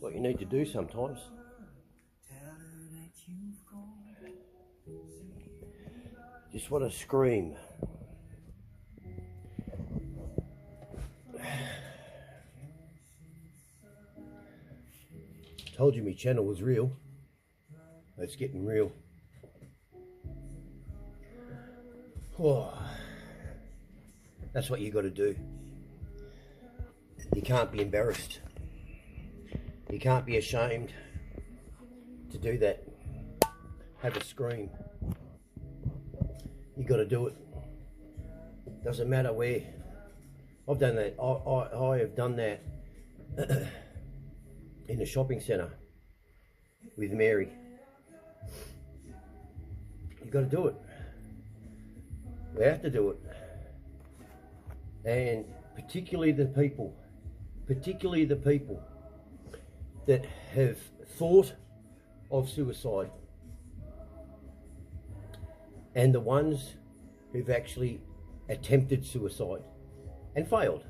what you need to do sometimes. Just want to scream. Told you my channel was real. It's getting real. Oh, that's what you got to do. You can't be embarrassed. You can't be ashamed to do that. Have a scream. You got to do it. Doesn't matter where. I've done that. I have done that in the shopping centre with Mary. You got to do it. We have to do it. And particularly the people that have thought of suicide, and the ones who've actually attempted suicide and failed.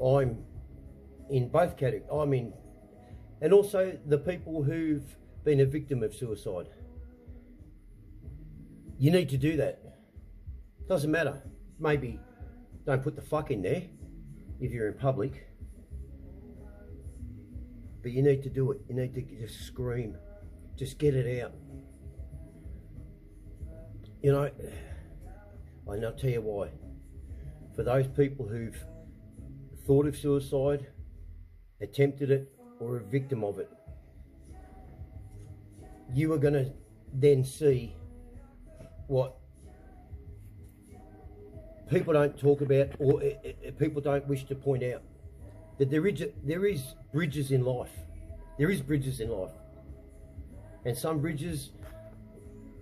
I'm in both categories. And also the people who've been a victim of suicide. You need to do that. Doesn't matter. Maybe don't put the fuck in there if you're in public. But you need to do it. You need to just scream. Just get it out. You know, and I'll tell you why. For those people who've thought of suicide, attempted it, or a victim of it, you are going to then see what people don't talk about, or people don't wish to point out, that there is bridges in life. There is bridges in life. And some bridges,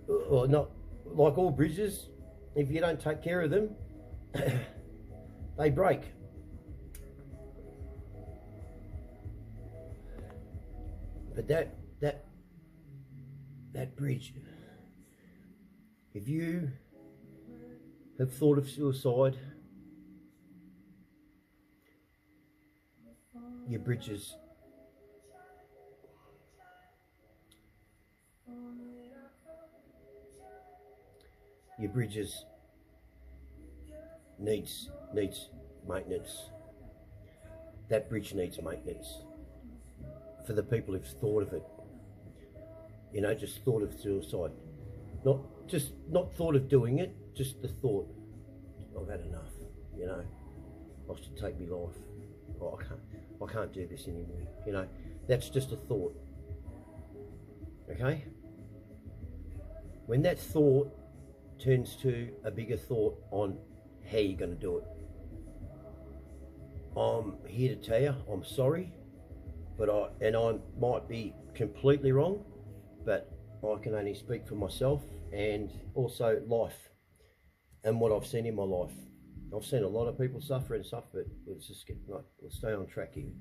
or not, like all bridges, if you don't take care of them, they break. But that bridge, if you have thought of suicide, your bridges needs maintenance. That bridge needs maintenance for the people who've thought of it. You know, just thought of suicide. Not thought of doing it, just the thought, I've had enough, you know, I should take my life. Oh, I can't do this anymore, you know. That's just a thought. Okay? When that thought turns to a bigger thought on how you're going to do it, I'm here to tell you, I'm sorry, but I might be completely wrong, but I can only speak for myself and also life and what I've seen in my life. I've seen a lot of people suffer and suffer, but let's just let's stay on track here.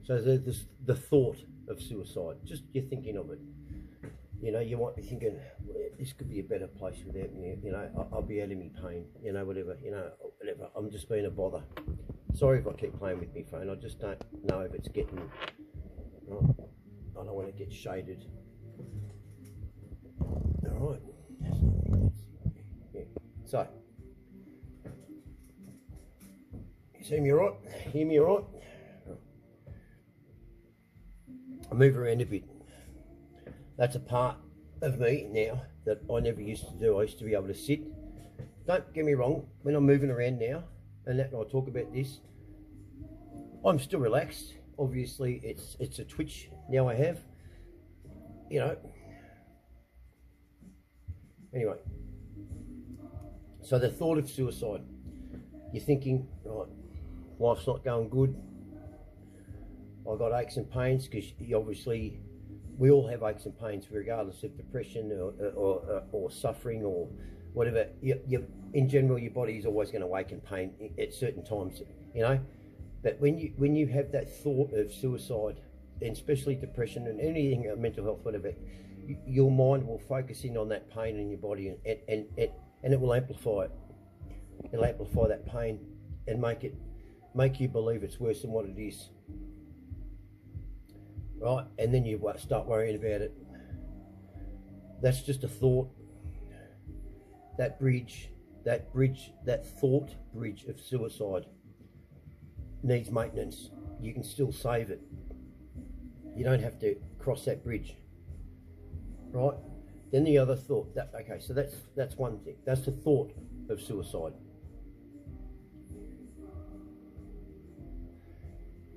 So there's the thought of suicide, just you're thinking of it. You know, you might be thinking, well, this could be a better place without me, you know, I'll be out of my pain, you know, whatever, I'm just being a bother. Sorry if I keep playing with my phone, I just don't know if it's getting, I don't want to get shaded. All right. Yeah. So, you see me all right? Hear me all right? I move around a bit. That's a part of me now that I never used to do. I used to be able to sit. Don't get me wrong, when I'm moving around now, and I talk about this, I'm still relaxed. Obviously, it's a twitch now I have, you know. Anyway, so the thought of suicide, you're thinking, right, life's not going good. I got aches and pains, because obviously we all have aches and pains, regardless of depression or suffering or whatever. In general, your body is always going to ache and pain at certain times, you know. But when you have that thought of suicide, and especially depression and anything, mental health, whatever, your mind will focus in on that pain in your body, and it will amplify it. It'll amplify that pain, and make you believe it's worse than what it is, right? And then you start worrying about it. That's just a thought. That thought bridge of suicide needs maintenance. You can still save it. You don't have to cross that bridge, right? Then the other thought, okay, so that's one thing. That's the thought of suicide.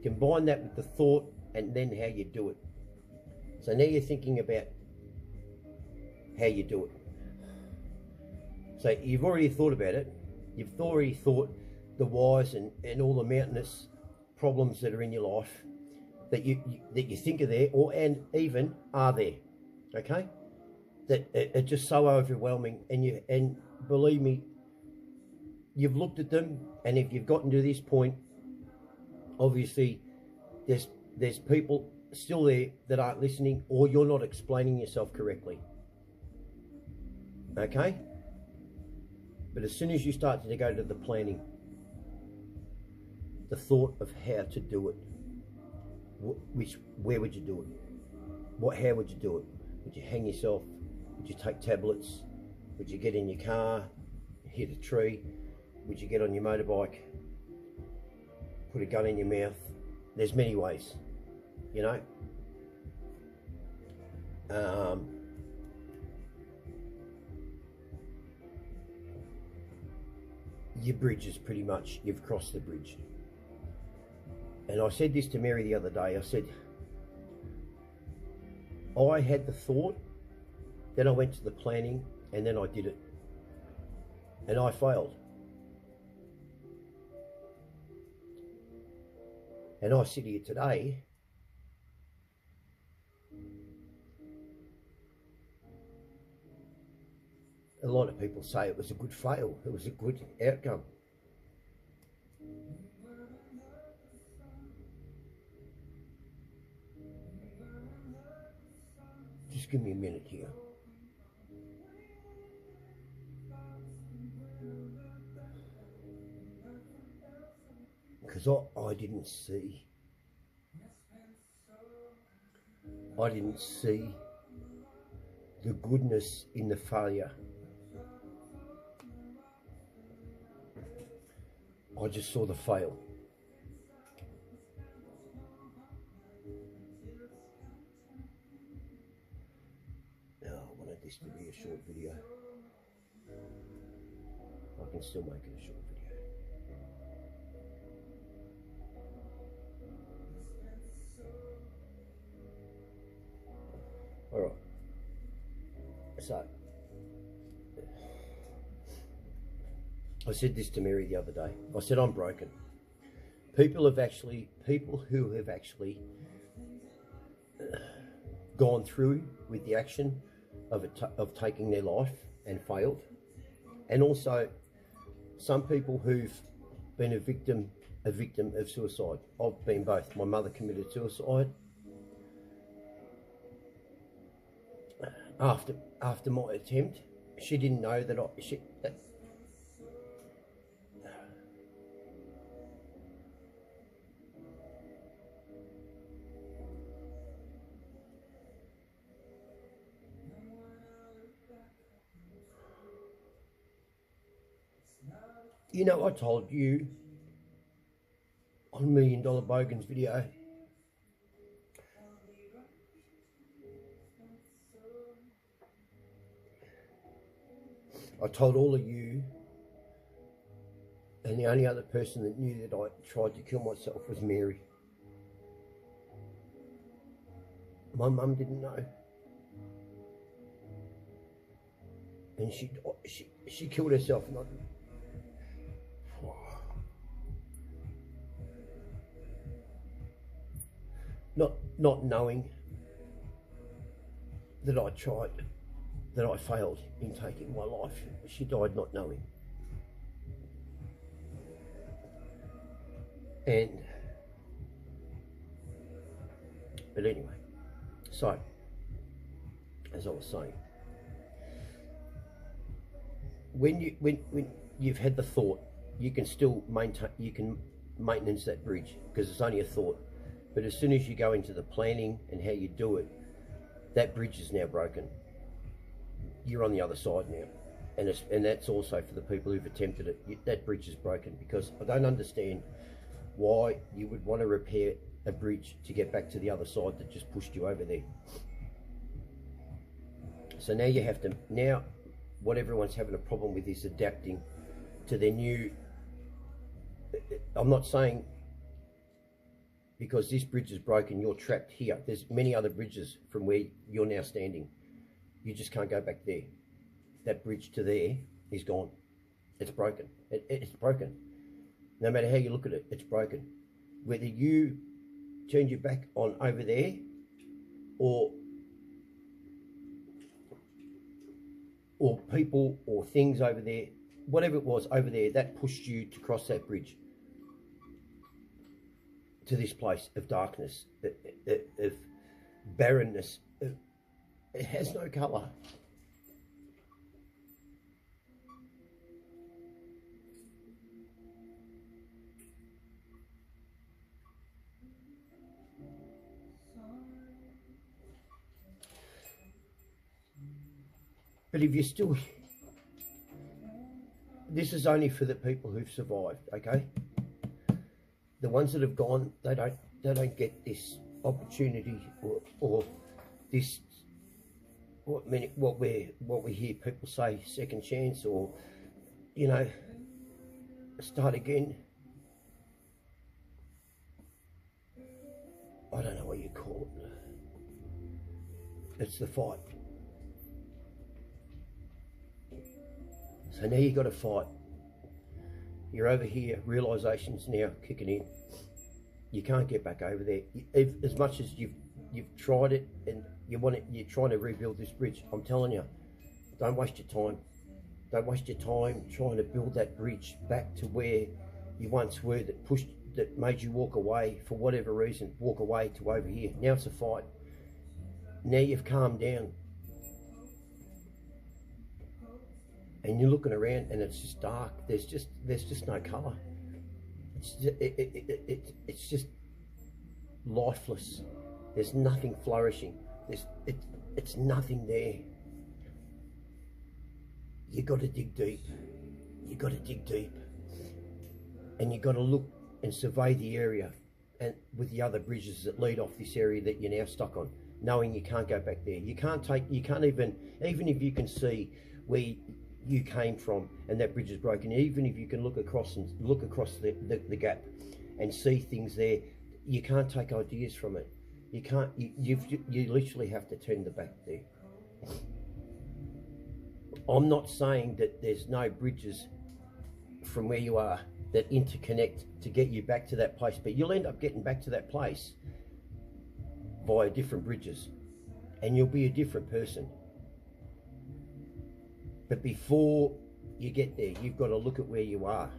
Combine that with the thought and then how you do it. So now you're thinking about how you do it. So you've already thought about it. You've already thought the whys and all the mountainous problems that are in your life that you think are there, and even are there. Okay, that are just so overwhelming, and believe me, you've looked at them, and if you've gotten to this point, obviously there's people still there that aren't listening, or you're not explaining yourself correctly. Okay. But as soon as you start to go to the planning, the thought of how to do it, where would you do it? How would you do it? Would you hang yourself? Would you take tablets? Would you get in your car, hit a tree? Would you get on your motorbike, put a gun in your mouth? There's many ways, you know. Your bridge is pretty much, you've crossed the bridge. And I said this to Mary the other day. I said, I had the thought, then I went to the planning, and then I did it. And I failed. And I sit here today a lot of people say it was a good fail, it was a good outcome. Just give me a minute here. Because I didn't see the goodness in the failure. I just saw the fail. Now, I wanted this to be a short video. I can still make it a short video. Alright. So, I said this to Mary the other day. I said, I'm broken. People who have actually gone through with the action of taking their life and failed. And also some people who've been a victim of suicide. I've been both. My mother committed suicide. After my attempt, she didn't know that you know, I told you on $1 Million Bogans video, I told all of you, and the only other person that knew that I tried to kill myself was Mary. My mum didn't know. And she killed herself. Not knowing that I tried, that I failed in taking my life. She died not knowing. But anyway, so, as I was saying, when you've had the thought, you can still maintain, you can maintenance that bridge because it's only a thought. But as soon as you go into the planning and how you do it, that bridge is now broken. You're on the other side now. And that's also for the people who've attempted it. That bridge is broken, because I don't understand why you would want to repair a bridge to get back to the other side that just pushed you over there. So now you have to, now what everyone's having a problem with is adapting to their new, I'm not saying because this bridge is broken you're trapped here. There's many other bridges from where you're now standing. You just can't go back there. That bridge to there is gone. It's broken. It's broken. No matter how you look at it, it's broken. Whether you turn your back on over there or people or things over there, whatever it was over there, that pushed you to cross that bridge to this place of darkness, of barrenness. It has no colour. But if you're still, this is only for the people who've survived, okay? The ones that have gone, they don't get this opportunity or this, what we hear people say, second chance, or, you know, start again. I don't know what you call it. It's the fight. So now you've got to fight. You're over here, realisation's now kicking in. You can't get back over there. As much as you've tried it and you're trying to rebuild this bridge, I'm telling you, don't waste your time. Don't waste your time trying to build that bridge back to where you once were, that made you walk away for whatever reason, walk away to over here. Now it's a fight. Now you've calmed down. And you're looking around and it's just dark. There's just no colour. It's just lifeless. There's nothing flourishing. It's nothing there. You got to dig deep. You got to dig deep, and you got to look and survey the area, and with the other bridges that lead off this area that you're now stuck on, knowing you can't go back there. You can't even if you can see where you came from and that bridge is broken, even if you can look across the gap and see things there, you can't take ideas from it. You can't. You literally have to turn the back there. I'm not saying that there's no bridges from where you are that interconnect to get you back to that place, but you'll end up getting back to that place via different bridges, and you'll be a different person. But before you get there, you've got to look at where you are,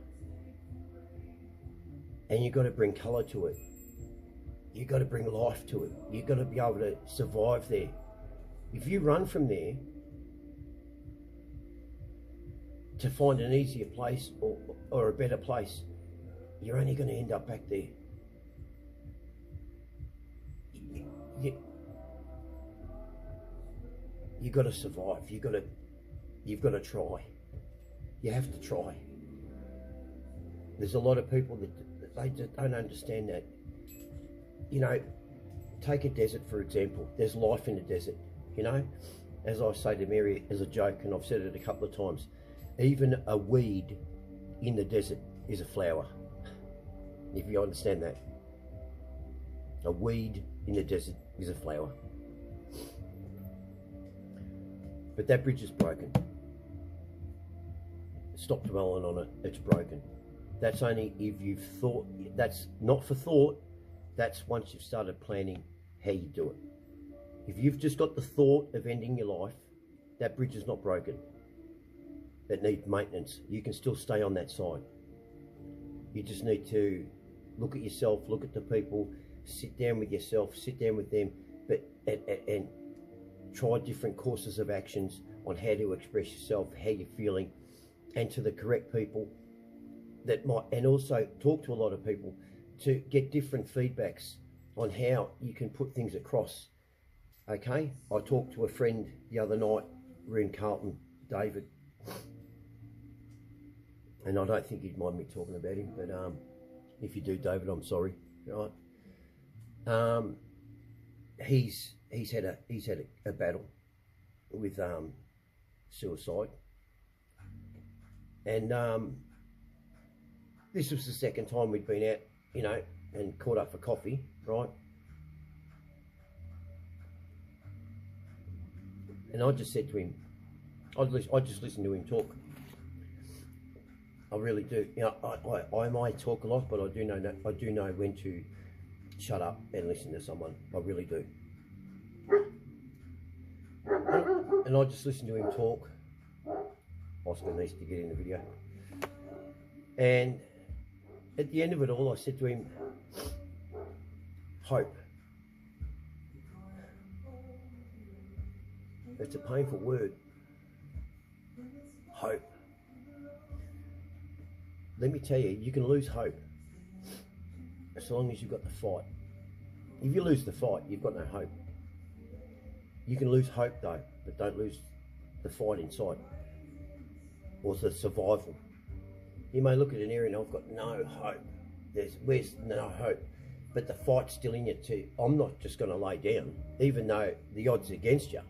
and you've got to bring colour to it. You've got to bring life to it. You've got to be able to survive there. If you run from there to find an easier place or a better place, you're only going to end up back there. You've got to survive. You've got to try. You have to try. There's a lot of people that they just don't understand that. You know, take a desert for example. There's life in the desert, you know. As I say to Mary as a joke, and I've said it a couple of times, even a weed in the desert is a flower, if you understand that. A weed in the desert is a flower. But that bridge is broken. Stop dwelling on it, it's broken. That's only if you've thought, that's not for thought, that's once you've started planning how you do it. If you've just got the thought of ending your life, that bridge is not broken. It needs maintenance. You can still stay on that side. You just need to look at yourself, look at the people, sit down with yourself, sit down with them, and try different courses of actions on how to express yourself, how you're feeling, and to the correct people, that might, and also talk to a lot of people to get different feedbacks on how you can put things across. Okay, I talked to a friend the other night. We're in Carlton, David, and I don't think he'd mind me talking about him, but if you do, David, I'm sorry. Right? He's had a battle with suicide, and this was the second time we'd been out, you know, and caught up for coffee, right? And I just said to him, I just listen to him talk. I really do. You know, I might talk a lot, but I do know when to shut up and listen to someone. I really do. And I just listen to him talk. Oscar needs to get in the video. And at the end of it all, I said to him, hope. It's a painful word. Hope. Let me tell you, you can lose hope as long as you've got the fight. If you lose the fight, you've got no hope. You can lose hope though, but don't lose the fight inside, or the survival. You may look at an area and I've got no hope. Where's no hope? But the fight's still in you too. I'm not just going to lay down, even though the odds are against you.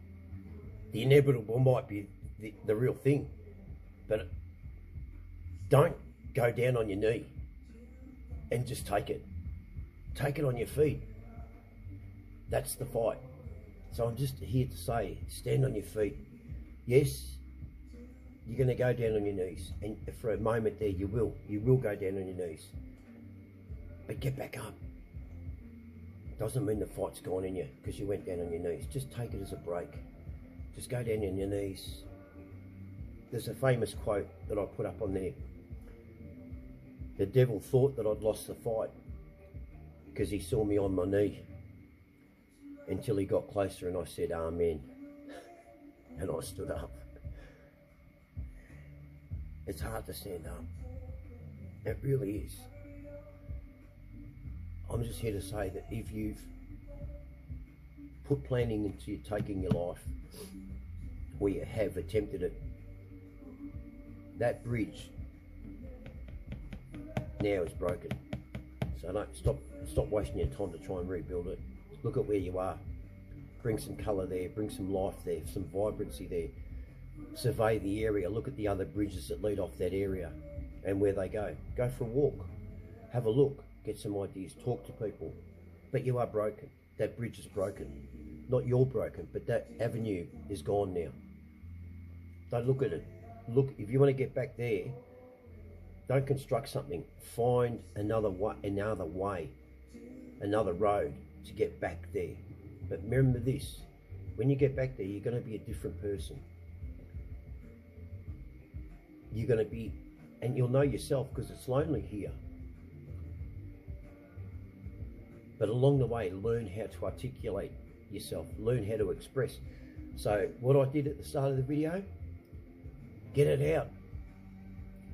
The inevitable might be the real thing, but don't go down on your knee and just take it. Take it on your feet. That's the fight. So I'm just here to say, stand on your feet. Yes, you're going to go down on your knees, and for a moment there you will go down on your knees, but get back up. Doesn't mean the fight's gone in you because you went down on your knees. Just take it as a break. Just go down on your knees. There's a famous quote that I put up on there. The devil thought that I'd lost the fight because he saw me on my knee, until he got closer and I said amen, and I stood up. It's hard to stand up. It really is. I'm just here to say that if you've put planning into taking your life, or you have attempted it, that bridge now is broken. So don't stop wasting your time to try and rebuild it. Look at where you are. Bring some colour there, bring some life there, some vibrancy there. Survey the area, look at the other bridges that lead off that area and where they go. Go for a walk, have a look, get some ideas, talk to people. But you are broken. That bridge is broken. Not you're broken, but that avenue is gone now. Don't look at it. Look, if you want to get back there, don't construct something. Find another way, another road to get back there. But remember this, when you get back there, you're going to be a different person. You're going to be, and you'll know yourself because it's lonely here. But along the way, learn how to articulate yourself, learn how to express. So what I did at the start of the video, get it out.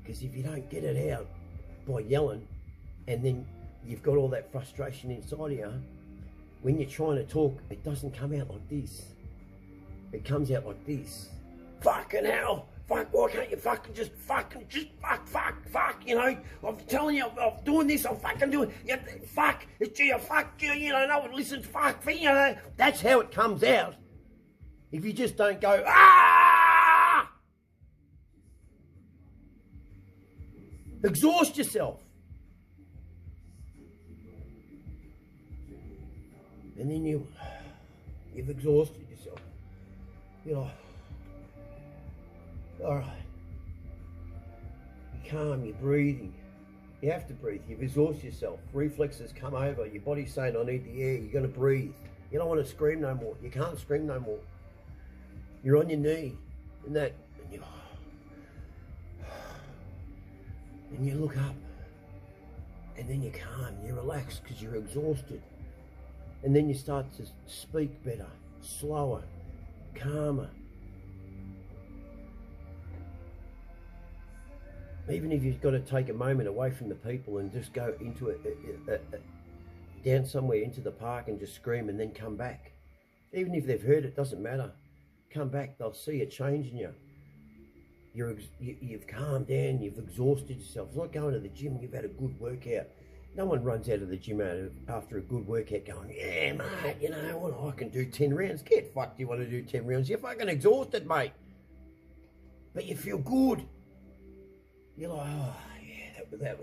Because if you don't get it out by yelling, and then you've got all that frustration inside you, when you're trying to talk, it doesn't come out like this. It comes out like this. Fucking hell! Fuck, why can't you fuck, you know? I'm telling you, I'm doing this, I'm fucking doing, fuck, it's you, fuck you, you know, no one listens, fuck, you know. That's how it comes out. If you just don't go, ah! Exhaust yourself. And then you've exhausted yourself. You're like, all right. You're calm, you're breathing. You have to breathe. You've exhausted yourself. Reflexes come over. Your body's saying, I need the air. You're going to breathe. You don't want to scream no more. You can't scream no more. You're on your knee. And you look up. And then you're calm. You're relaxed because you're exhausted. And then you start to speak better, slower, calmer. Even if you've got to take a moment away from the people and just go into down somewhere into the park and just scream and then come back. Even if they've heard it, doesn't matter. Come back, they'll see a change in you. You've calmed down, you've exhausted yourself. It's like going to the gym, you've had a good workout. No one runs out of the gym after a good workout going, yeah, mate, you know what, I can do 10 rounds. Get fucked, you want to do 10 rounds. You're fucking exhausted, mate. But you feel good. You're like, oh, yeah, that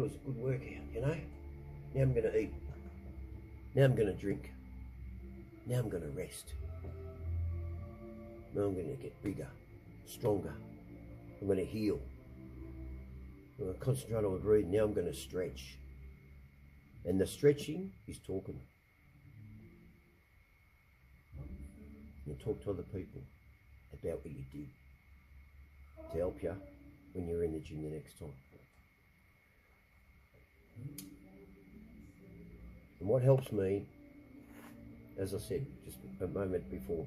was a good workout, you know? Now I'm going to eat. Now I'm going to drink. Now I'm going to rest. Now I'm going to get bigger, stronger. I'm going to heal. I'm going to concentrate on my breathing. Now I'm going to stretch. And the stretching is talking. You talk to other people about what you did to help you when you're in the gym the next time. And what helps me, as I said just a moment before,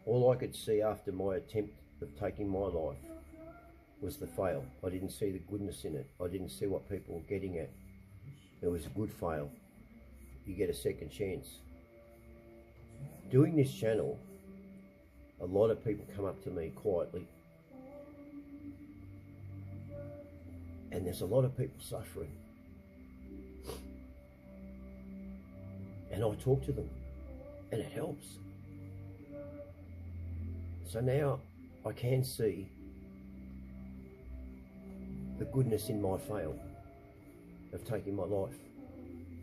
all I could see after my attempt of taking my life was the fail. I didn't see the goodness in it. I didn't see what people were getting at. It was a good fail. You get a second chance. Doing this channel, a lot of people come up to me quietly, and there's a lot of people suffering, and I talk to them and it helps. So now I can see the goodness in my fail of taking my life.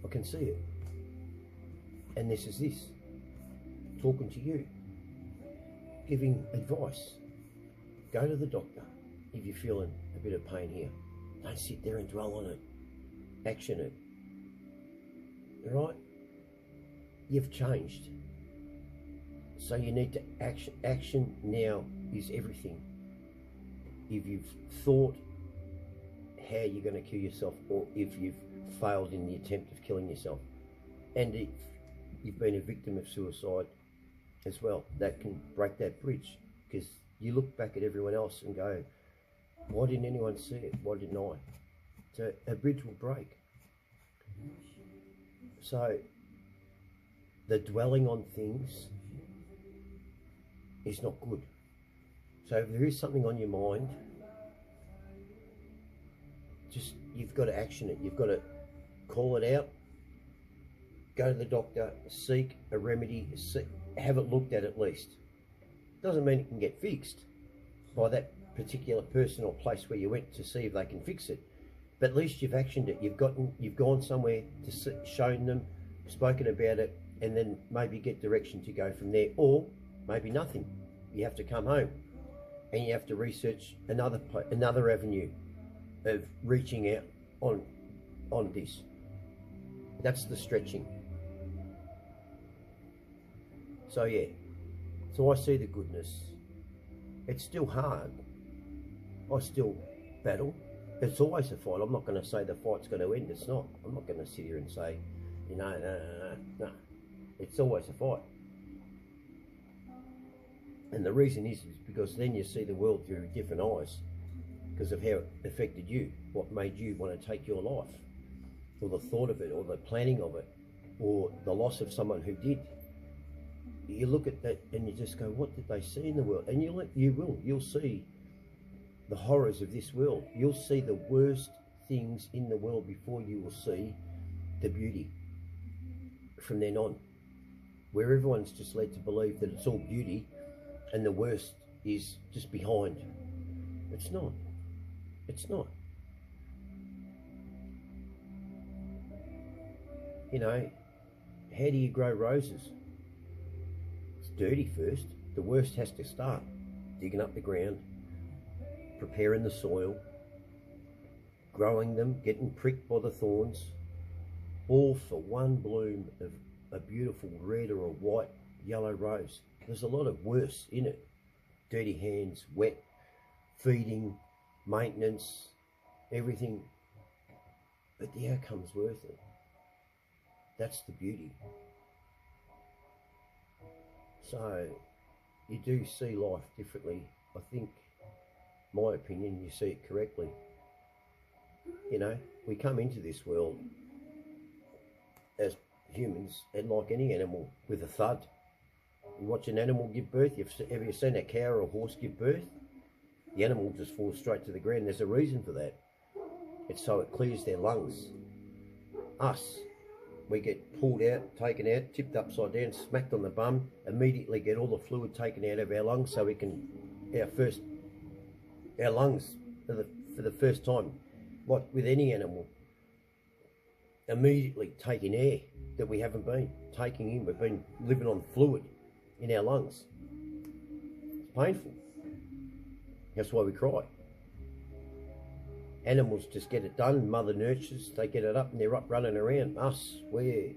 I can see it. And this is this, talking to you, giving advice. Go to the doctor if you're feeling a bit of pain here. Don't sit there and dwell on it. Action it. All right? You've changed. So you need to action. Action now is everything. If you've thought how you're going to kill yourself, or if you've failed in the attempt of killing yourself, and if you've been a victim of suicide as well, that can break that bridge, because you look back at everyone else and go, why didn't anyone see it? Why didn't I? So a bridge will break. So the dwelling on things is not good. So if there is something on your mind, just, you've got to action it. You've got to call it out, go to the doctor, seek a remedy, have it looked at least. Doesn't mean it can get fixed by that particular person or place where you went to see if they can fix it, but at least you've actioned it. You've gone somewhere to shown them, spoken about it, and then maybe get direction to go from there, or maybe nothing. You have to come home and you have to research another avenue of reaching out on this. That's the stretching. So yeah, so I see the goodness. It's still hard. I still battle. It's always a fight. I'm not going to say the fight's going to end. It's not. I'm not going to sit here and say, you know, no. It's always a fight. And the reason is because then you see the world through different eyes because of how it affected you, what made you want to take your life, or the thought of it, or the planning of it, or the loss of someone who did. You look at that and you just go, what did they see in the world? And you'll see the horrors of this world. You'll see the worst things in the world before you will see the beauty from then on, where everyone's just led to believe that it's all beauty and the worst is just behind. It's not. It's not. You know, how do you grow roses? It's dirty first. The worst has to start. Digging up the ground, preparing the soil, growing them, getting pricked by the thorns, all for one bloom of a beautiful red or a white, yellow rose. There's a lot of worse in it. Dirty hands, wet, feeding, maintenance, everything. But the outcome's worth it. That's the beauty. So, you do see life differently. I think, my opinion, you see it correctly. You know, we come into this world as humans, and like any animal, with a thud. You watch an animal give birth. Have you seen a cow or a horse give birth? The animal just falls straight to the ground. There's a reason for that. It's so it clears their lungs. Us, we get pulled out, taken out, tipped upside down, smacked on the bum, immediately get all the fluid taken out of our lungs so we can, our lungs for the first time, like with any animal, immediately taking air that we haven't been taking in. We've been living on fluid in our lungs. It's painful. That's why we cry. Animals just get it done. Mother nurtures, they get it up and they're up running around. Us, we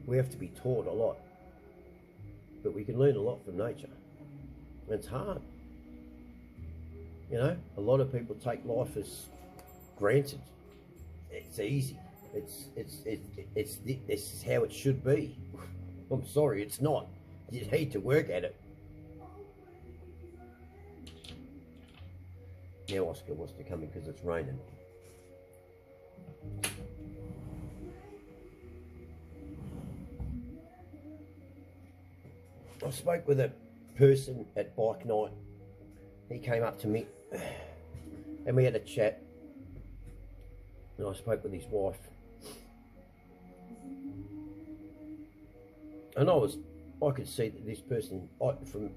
have to be taught a lot. But we can learn a lot from nature. And it's hard. You know, a lot of people take life as granted. It's easy. This is how it should be. I'm sorry, it's not. You need to work at it. Now Oscar wants to come in because it's raining. I spoke with a person at bike night. He came up to me and we had a chat. And I spoke with his wife. And I could see that this person, from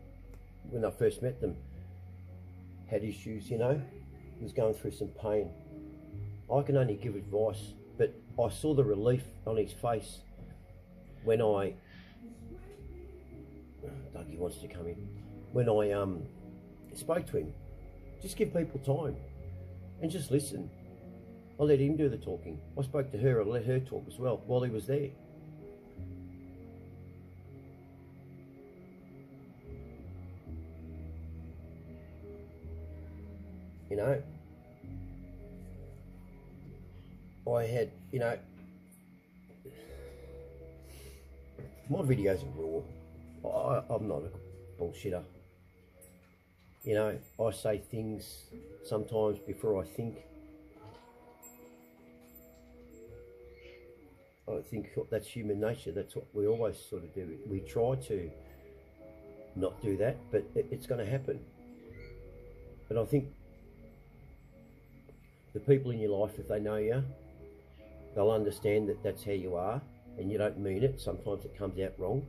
when I first met them, had issues, you know, was going through some pain. I can only give advice, but I saw the relief on his face when Dougie wants to come in. When I spoke to him. Just give people time and just listen. I let him do the talking. I spoke to her, I let her talk as well while he was there. You know, I had, you know, my videos are raw. I'm not a bullshitter. You know, I say things sometimes before I think. I think that's human nature. That's what we always sort of do. We try to not do that, but it's going to happen. But I think the people in your life, if they know you, they'll understand that that's how you are and you don't mean it. Sometimes it comes out wrong.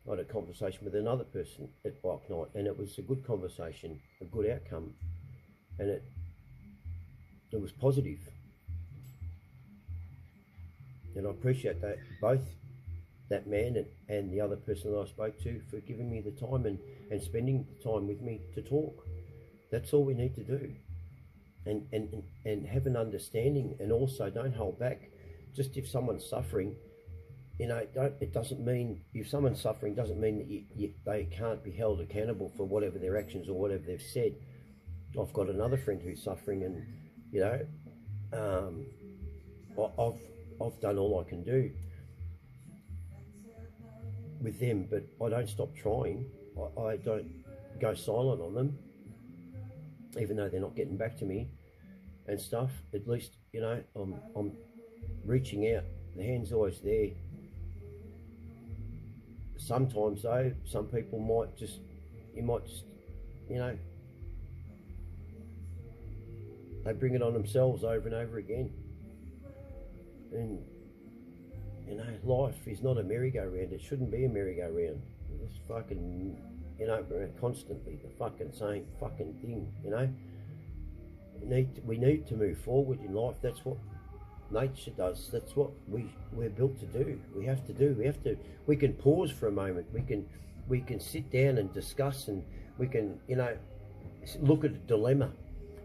I had a conversation with another person at bike night and it was a good conversation, a good outcome, and it was positive. And I appreciate that, both that man and the other person that I spoke to, for giving me the time and spending the time with me to talk. That's all we need to do. And have an understanding, and also don't hold back. Just if someone's suffering, you know, it doesn't mean, if someone's suffering doesn't mean that they can't be held accountable for whatever their actions or whatever they've said. I've got another friend who's suffering, and you know, I've done all I can do with them, but I don't stop trying. I don't go silent on them, even though they're not getting back to me and stuff. At least, you know, I'm reaching out. The hand's always there. Sometimes though, some people might just, you know, they bring it on themselves over and over again. And, you know, life is not a merry-go-round. It shouldn't be a merry-go-round. It's fucking, you know, constantly the fucking same fucking thing, you know. We need to move forward in life. That's what nature does. That's what we're built to do. We have to do. We can pause for a moment. We can sit down and discuss, and we can, you know, look at a dilemma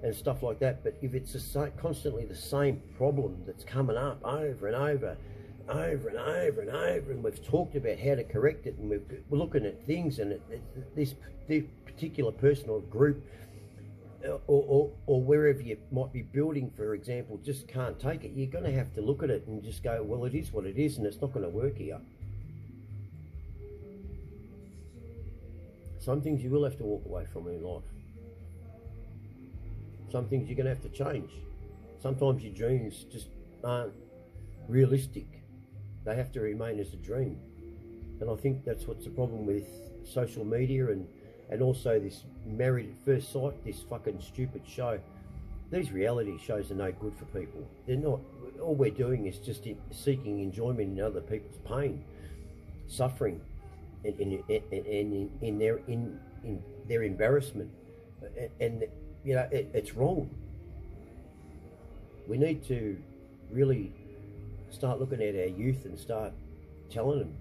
and stuff like that. But if it's constantly the same problem that's coming up over and over, and we've talked about how to correct it, and we're looking at things, and this particular person or group or wherever you might be building, for example, just can't take it, you're going to have to look at it and just go, well, it is what it is, and it's not going to work here. some things you will have to walk away from in life. Some things you're going to have to change. Sometimes your dreams just aren't realistic. They have to remain as a dream. And I think that's what's the problem with social media and also this Married at First Sight, this fucking stupid show. These reality shows are no good for people. They're not. All we're doing is just seeking enjoyment in other people's pain, suffering, and in their embarrassment. And you know, it's wrong. We need to really start looking at our youth and start telling them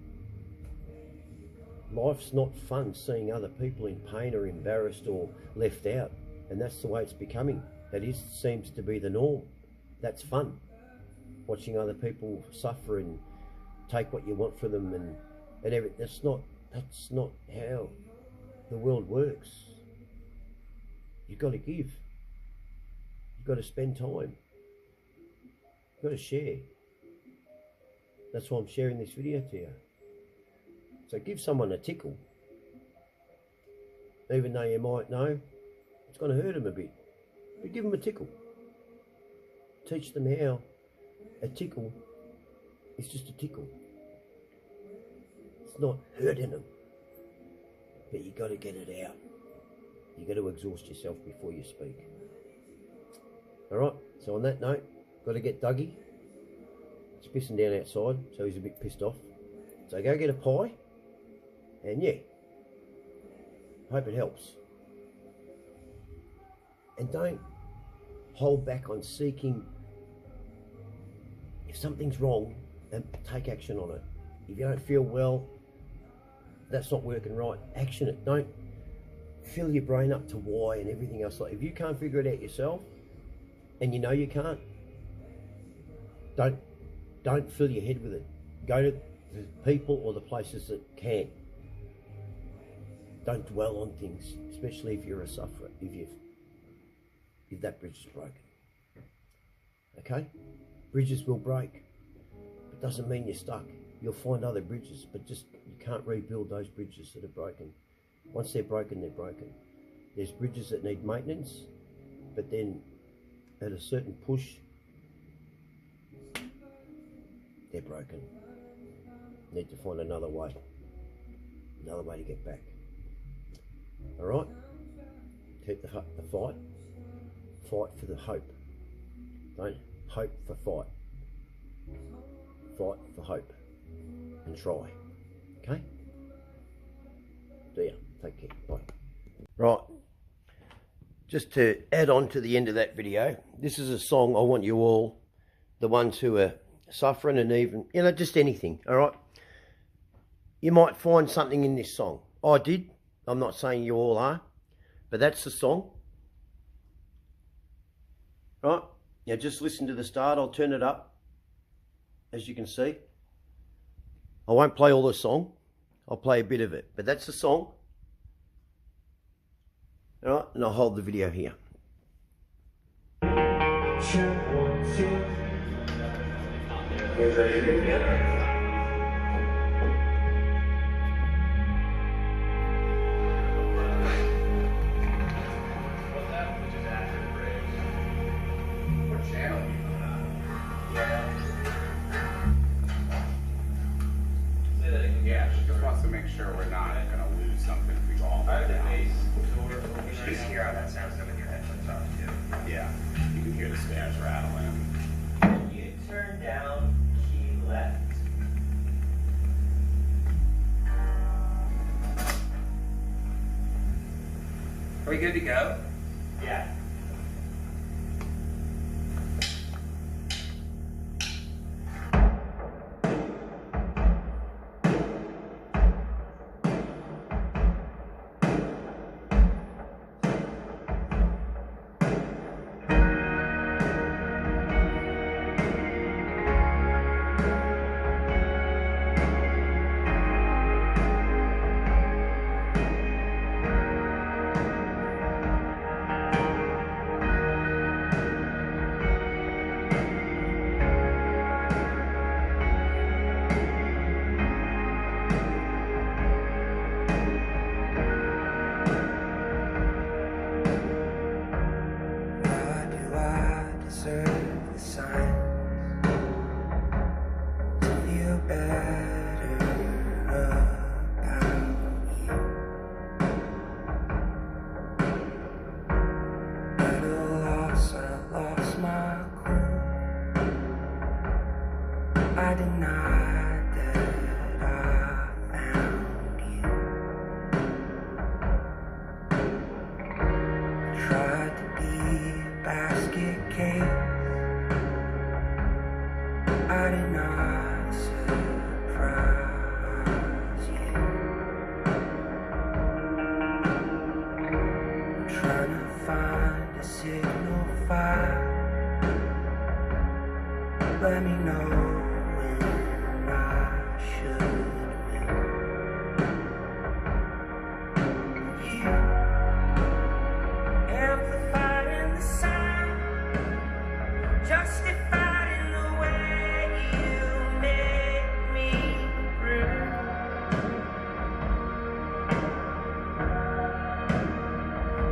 life's not fun seeing other people in pain or embarrassed or left out. And that's the way it's becoming. That seems to be the norm. That's fun. Watching other people suffer and take what you want from them and everything. That's not how the world works. You've got to give. You've got to spend time. You've got to share. That's why I'm sharing this video to you. So give someone a tickle. Even though you might know it's going to hurt them a bit. But give them a tickle. Teach them how a tickle is just a tickle. It's not hurting them. But you got to get it out. You got to exhaust yourself before you speak. Alright, so on that note, got to get Dougie. It's pissing down outside, so he's a bit pissed off. So go get a pie. And yeah, hope it helps. And don't hold back on seeking. If something's wrong, then take action on it. If you don't feel well, that's not working right, action it. Don't fill your brain up to why and everything else. Like, if you can't figure it out yourself, and you know you can't, don't fill your head with it. Go to the people or the places that can. Don't dwell on things, especially if you're a sufferer, if that bridge is broken. Okay? Bridges will break. It doesn't mean you're stuck. You'll find other bridges, but just you can't rebuild those bridges that are broken. Once they're broken, they're broken. There's bridges that need maintenance, but then at a certain push, they're broken. Need to find another way to get back. All right? Keep the fight. Fight for the hope. Don't hope for fight. Fight for hope. And try. Okay? See ya. Take care. Bye. Right. Just to add on to the end of that video, this is a song I want you all, the ones who are suffering and even, you know, just anything, all right? You might find something in this song. I did. I'm not saying you all are, but that's the song. Right? Now just listen to the start. I'll turn it up, as you can see. I won't play all the song. I'll play a bit of it, but that's the song. All right, and I'll hold the video here. Yeah, she just wants to make sure we're not going to lose something if we go all the way down. You should just hear how that sounds with your headphones on too. Yeah, you can hear the stairs rattling. You turn down key left. Are we good to go? Yeah. let me know when I should win. You amplifying the sound, justifying the way you make me breathe.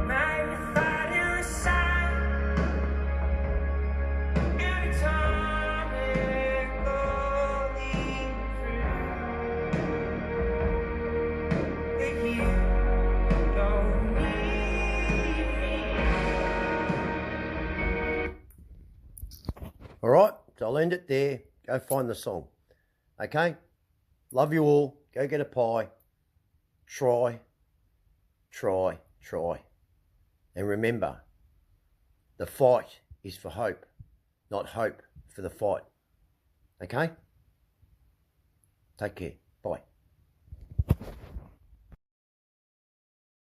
Magnifying the sound, atomically free. That you don't need me. All right, so I'll end it there. Go find the song. Okay? Love you all. Go get a pie. Try. And remember, the fight is for hope, not hope for the fight. Okay? Take care. Bye.